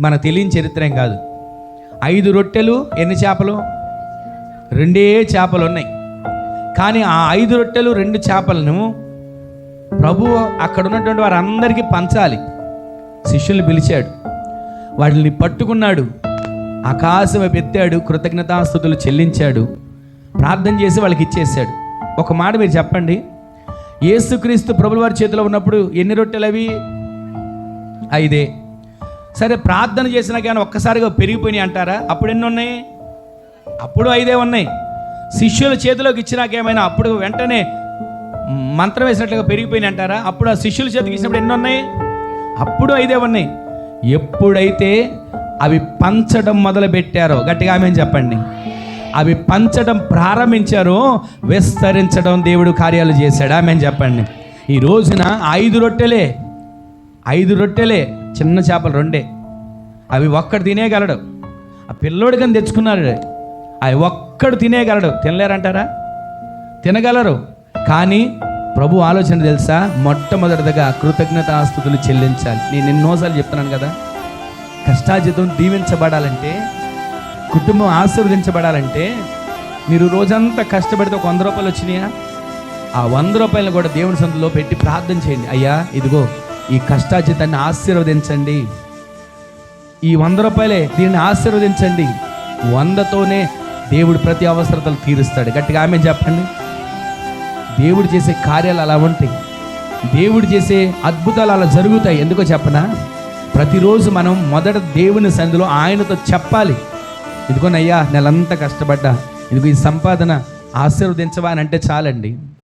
మనకు తెలియని చరిత్ర ఏం కాదు. 5 రొట్టెలు ఎన్ని చేపలు? 2 చేపలు ఉన్నాయి. కానీ ఆ 5 రొట్టెలు 2 చేపలను ప్రభువు అక్కడ ఉన్నటువంటి వారందరికీ పంచాలి. శిష్యుల్ని పిలిచాడు, వాటిని పట్టుకున్నాడు, ఆకాశం వైపు ఎత్తాడు, కృతజ్ఞతాస్తుతులు చెల్లించాడు, ప్రార్థన చేసి వాళ్ళకి ఇచ్చేసాడు. ఒక మాట మీరు చెప్పండి, యేసుక్రీస్తు ప్రభుల వారి చేతిలో ఉన్నప్పుడు ఎన్ని రొట్టెలు అవి? 5. సరే, ప్రార్థన చేసినా కానీ ఒక్కసారిగా పెరిగిపోయినాయి అంటారా? అప్పుడు ఎన్ని ఉన్నాయి? అప్పుడు 5 ఉన్నాయి. శిష్యుల చేతిలోకి ఇచ్చినాకేమైనా అప్పుడు వెంటనే మంత్రం వేసినట్లుగా పెరిగిపోయినాయి అంటారా? అప్పుడు ఆ శిష్యుల చేతికి ఇచ్చినప్పుడు ఎన్ని ఉన్నాయి? అప్పుడు 5 ఉన్నాయి. ఎప్పుడైతే అవి పంచడం మొదలు పెట్టారో, గట్టిగా ఆమేన్ చెప్పండి, అవి పంచడం ప్రారంభించారో విస్తరించడం దేవుడు కార్యాలు చేశాడు. ఆమేన్ చెప్పండి. ఈ రోజున 5 రొట్టెలే, చిన్న చేపలు 2. అవి ఒక్కడు తినేయగలడు. ఆ పిల్లోడు కానీ తెచ్చుకున్నాడు, అవి ఒక్కడు తినేయగలడు. తినలేరంటారా? తినగలరు. కానీ ప్రభు ఆలోచన తెలుసా? మొట్టమొదటిగా కృతజ్ఞతాస్తుతులు చెల్లించాలి. నేను ఎన్నోసార్లు చెప్తున్నాను కదా, కష్టార్జితం దీవించబడాలంటే, కుటుంబం ఆశీర్వదించబడాలంటే మీరు రోజంతా కష్టపడితే ఒక 100 రూపాయలు వచ్చినాయా? ఆ 100 రూపాయలను కూడా దేవుని సన్నిధిలో పెట్టి ప్రార్థన చేయండి. అయ్యా, ఇదిగో ఈ కష్టార్జితాన్ని ఆశీర్వదించండి, ఈ 100 రూపాయలే దీన్ని ఆశీర్వదించండి. 100తోనే దేవుడు ప్రతి అవసరతలు తీరుస్తాడు. గట్టిగా ఆమె చెప్పండి. దేవుడు చేసే కార్యాలు అలా ఉంటాయి, దేవుడు చేసే అద్భుతాలు అలా జరుగుతాయి. ఎందుకో చెప్పనా? ప్రతిరోజు మనం మొదట దేవుని సన్నిధిలో ఆయనతో చెప్పాలి, ఇదిగోనయ్యా నెలంతా కష్టపడ్డా, ఇదిగో ఈ సంపాదన ఆశీర్వదించవా అని అంటే చాలండి.